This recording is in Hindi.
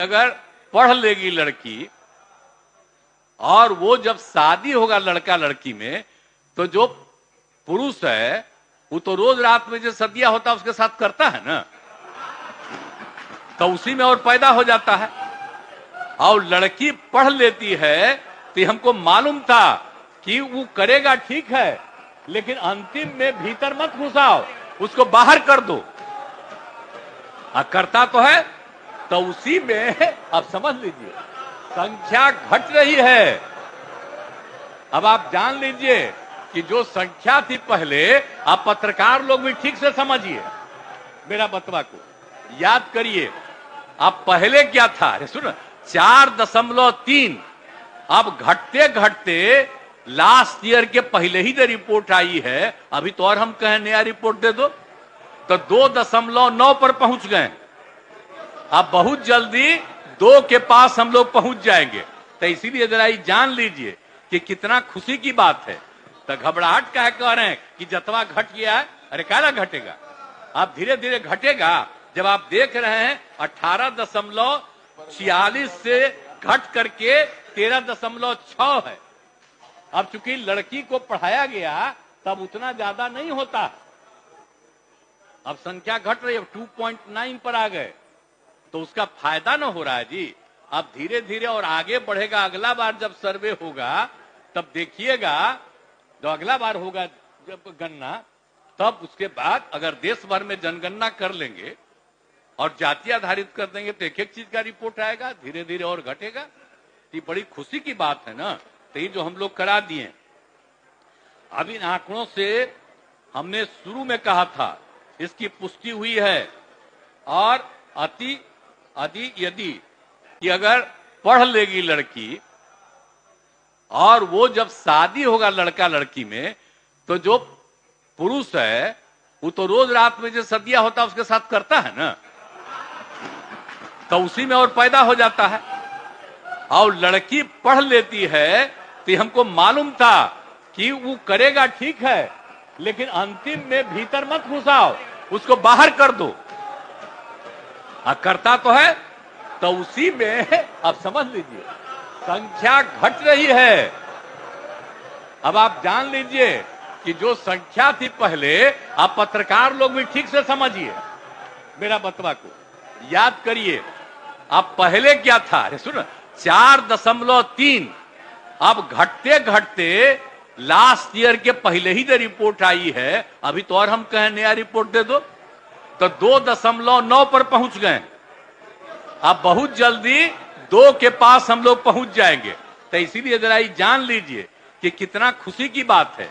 अगर पढ़ लेगी लड़की और वो जब शादी होगा लड़का लड़की में, तो जो पुरुष है वो तो रोज रात में जो सदिया होता है उसके साथ करता है ना, तो उसी में और पैदा हो जाता है। और लड़की पढ़ लेती है तो हमको मालूम था कि वो करेगा ठीक है, लेकिन अंतिम में भीतर मत घुसाओ, उसको बाहर कर दो। करता तो है, तो उसी में अब समझ लीजिए संख्या घट रही है। अब आप जान लीजिए कि जो संख्या थी पहले, आप पत्रकार लोग भी ठीक से समझिए मेरा बतवा को, याद करिए। अब पहले क्या था, अरे सुन, 4.3, अब घटते घटते लास्ट ईयर के पहले ही जो रिपोर्ट आई है, अभी तो और हम कहें नया रिपोर्ट दे दो, तो 2.9 पर पहुंच गए। अब बहुत जल्दी 2 के पास हम लोग पहुंच जाएंगे। तो इसीलिए जरा ये जान लीजिए कि कितना खुशी की बात है। तो घबराहट का है कह रहे हैं कि जतवा घट गया है, अरे काला घटेगा, अब धीरे धीरे घटेगा। जब आप देख रहे हैं 18.46 से घट करके 13.6 है। अब चूंकि लड़की को पढ़ाया गया तब उतना ज्यादा नहीं होता, अब संख्या घट रही है, 2.9 पर आ गए, तो उसका फायदा न हो रहा है जी। अब धीरे धीरे और आगे बढ़ेगा। अगला बार जब सर्वे होगा तब देखिएगा, जो अगला बार होगा जब गणना, तब उसके बाद अगर देश भर में जनगणना कर लेंगे और जाति आधारित कर देंगे तो एक एक चीज का रिपोर्ट आएगा, धीरे धीरे और घटेगा। ये बड़ी खुशी की बात है ना। तो ये जो हम लोग करा दिए, अब इन आंकड़ों से हमने शुरू में कहा था, इसकी पुष्टि हुई है। और यदि कि अगर पढ़ लेगी लड़की और वो जब शादी होगा लड़का लड़की में, तो जो पुरुष है वो तो रोज रात में जो सदिया होता है उसके साथ करता है ना, तो उसी में और पैदा हो जाता है। और लड़की पढ़ लेती है तो हमको मालूम था कि वो करेगा ठीक है, लेकिन अंतिम में भीतर मत घुसाओ, उसको बाहर कर दो। करता तो है, तो उसी में अब समझ लीजिए संख्या घट रही है। अब आप जान लीजिए कि जो संख्या थी पहले, आप पत्रकार लोग भी ठीक से समझिए मेरा बतवा को, याद करिए। अब पहले क्या था, अरे सुन, 4.3, अब घटते घटते लास्ट ईयर के पहले ही जो रिपोर्ट आई है, अभी तो और हम कहें नया रिपोर्ट दे दो, तो 2.9 पर पहुंच गए। अब बहुत जल्दी 2 के पास हम लोग पहुंच जाएंगे। तो इसीलिए जरा ये जान लीजिए कि कितना खुशी की बात है।